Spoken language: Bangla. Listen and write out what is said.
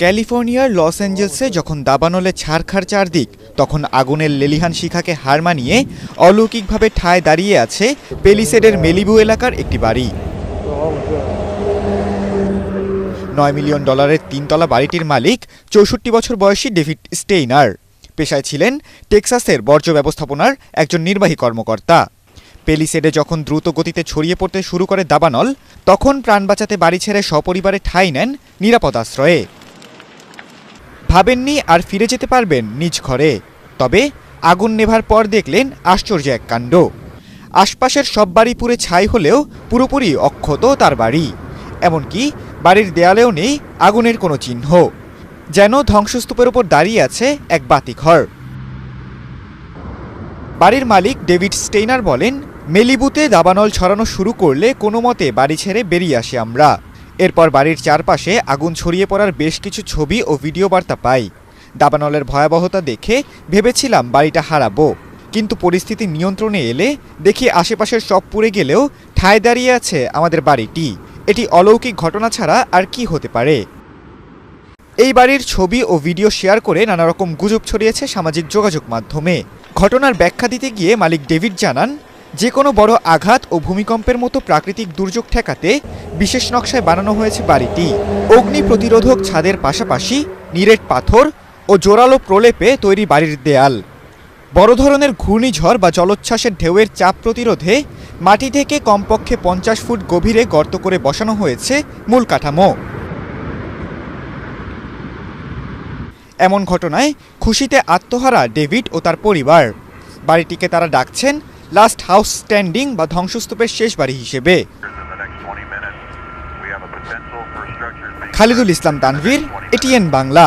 ক্যালিফোর্নিয়ার লস অ্যাঞ্জেলসে যখন দাবানলে ছারখার চারদিক, তখন আগুনের লেলিহান শিখাকে হার মানিয়ে অলৌকিকভাবে ঠায় দাঁড়িয়ে আছে পেলিসেডের মেলিবু এলাকার একটি বাড়ি। $9 মিলিয়ন তিনতলা বাড়িটির মালিক 64 বছর বয়সী ডেভিড স্টেইনার। পেশায় ছিলেন টেক্সাসের বর্জ্য ব্যবস্থাপনার একজন নির্বাহী কর্মকর্তা। পেলিসেডে যখন দ্রুত গতিতে ছড়িয়ে পড়তে শুরু করে দাবানল, তখন প্রাণ বাঁচাতে বাড়ি ছেড়ে সপরিবারে ঠাঁই নেন নিরাপদ আশ্রয়ে। ভাবেননি আর ফিরে যেতে পারবেন নিজ ঘরে, তবে আগুন নেভার পর দেখলেন আশ্চর্য এক কাণ্ড। আশপাশের সব বাড়ি পুড়ে ছাই হলেও পুরোপুরি অক্ষত তার বাড়ি। এমনকি বাড়ির দেয়ালেও নেই আগুনের কোনো চিহ্ন, যেন ধ্বংসস্তূপের ওপর দাঁড়িয়ে আছে এক বাতিঘর। বাড়ির মালিক ডেভিড স্টেইনার বলেন, মেলিবুতে দাবানল ছড়ানো শুরু করলে কোনো মতে বাড়ি ছেড়ে বেরিয়ে আসি আমরা। এরপর বাড়ির চারপাশে আগুন ছড়িয়ে পড়ার বেশ কিছু ছবি ও ভিডিও বার্তা পাই। দাবানলের ভয়াবহতা দেখে ভেবেছিলাম বাড়িটা হারাবো, কিন্তু পরিস্থিতি নিয়ন্ত্রণে এলে দেখি আশেপাশের সব পুড়ে গেলেও ঠায় দাঁড়িয়ে আছে আমাদের বাড়িটি। এটি অলৌকিক ঘটনা ছাড়া আর কি হতে পারে। এই বাড়ির ছবি ও ভিডিও শেয়ার করে নানা রকম গুজব ছড়িয়েছে সামাজিক যোগাযোগ মাধ্যমে। ঘটনার ব্যাখ্যা দিতে গিয়ে মালিক ডেভিড জানান, যে কোনো বড় আঘাত ও ভূমিকম্পের মতো প্রাকৃতিক দুর্যোগ ঠেকাতে বিশেষ নকশায় বানানো হয়েছে বাড়িটি। অগ্নি প্রতিরোধক ছাদের পাশাপাশি নিরেট পাথর ও জোরালো প্রলেপে তৈরি বাড়ির দেয়াল। বড় ধরনের ঘূর্ণিঝড় বা জলোচ্ছ্বাসের ঢেউয়ের চাপ প্রতিরোধে মাটি থেকে কমপক্ষে 50 ফুট গভীরে গর্ত করে বসানো হয়েছে মূল কাঠামো। এমন ঘটনায় খুশিতে আত্মহারা ডেভিড ও তার পরিবার। বাড়িটিকে তারা ডাকছেন লাস্ট হাউস স্ট্যান্ডিং বা ধ্বংসস্তূপের শেষ বাড়ি হিসেবে। খালিদুল ইসলাম তানভীর, এটিএন বাংলা।